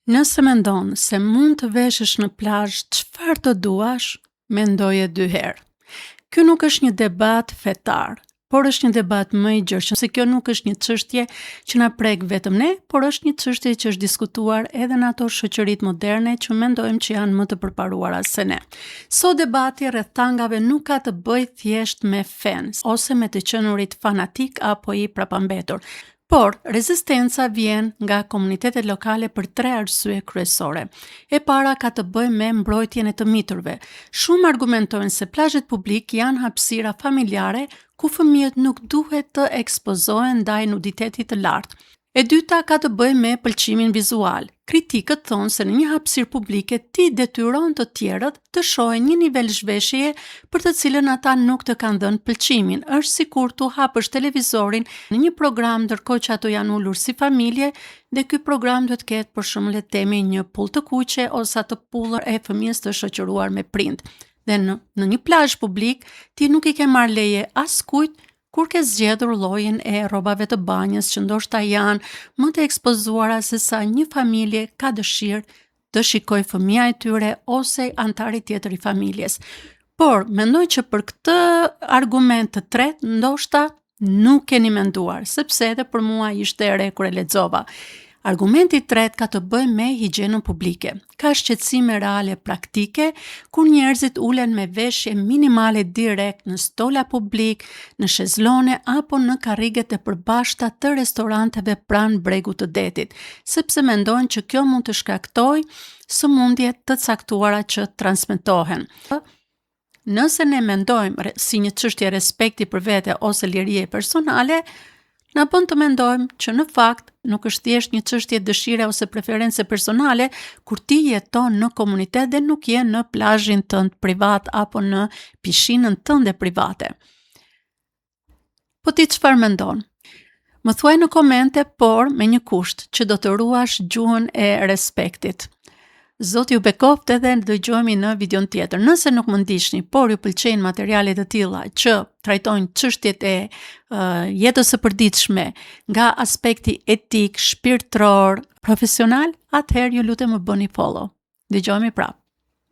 Nëse mendon se mund të veshësh në plazh çfarë të duash, mendoje dy herë. Ky nuk është një debat fetar, por është një debat më i gjerë, se kjo nuk është një çështje që na prek vetëm ne, por është një çështje që është diskutuar edhe në ato shoqëritë moderne që mendojmë që janë më të përparuara se ne. Sot debati rreth tangave nuk ka të bëjë thjesht me fen ose me të qenurit fanatik apo i prapambetur. Por, rezistenca vjen nga komunitetet lokale për 3 arsye kryesore. E para ka të bëjë me mbrojtjen e të miturve. Shumë argumentojnë se plazhet publik janë hapësira familjare ku fëmijët nuk duhet të ekspozohen ndaj nuditetit të lartë. E dyta ka të bëjë me pëlqimin vizual. Kritikët thonë se në një hapësirë publike ti detyron të tjerët të shohin një nivel zhveshjeje për të cilën ata nuk të kanë dhënë pëlqimin. Është sikur tu hapësh televizorin në një program ndërkohë që ato janë ulur si familje dhe ky program duhet të ketë për shembull le të themi një pull të kuqe ose atë pullër e fëmijës të shoqëruar me prind. Dhe në një plazh publik ti nuk i ke marrë leje askujt kur ke zgjedhur llojin e rrobave të banjës që ndoshta janë më të ekspozuara se sa një familje ka dëshirë të shikojë fëmia e tyre ose antari tjetër i familjes. Por, mendoj që për këtë argument të tretë, ndoshta nuk keni menduar, sepse edhe për mua ishte e re kur e lexova. Argumenti i tretë ka të bëjë me higjienën publike. Ka shqetësime reale praktike kur njerëzit ulen me veshje minimale direkt në stola publik, në shezlone apo në karriget e përbashkëta të restoranteve pranë bregut të detit, sepse mendojnë që kjo mund të shkaktojë sëmundje të caktuara që transmetohen. Nëse ne mendojmë si një çështje respekti për vete ose lirie personale, na bën të mendojmë që në fakt nuk është thjesht një çështje dëshire ose preferencë personale kur ti jeton në komunitet dhe nuk je në plazhin tënd privat apo në pishinën tënde private. Po ti çfarë mendon? Më thuaj në komente, por me një kusht, që do të ruash gjuhën e respektit. Zoti ju bekoft edhe dëgjojmë në videon tjetër. Nëse nuk më ndiqni, por ju pëlqejnë materiale të tilla që trajtojnë çështjet e jetës së përditshme nga aspekti etik, shpirtëror, profesional, atëherë ju lutem më bëni follow. Dëgjojmë prapë.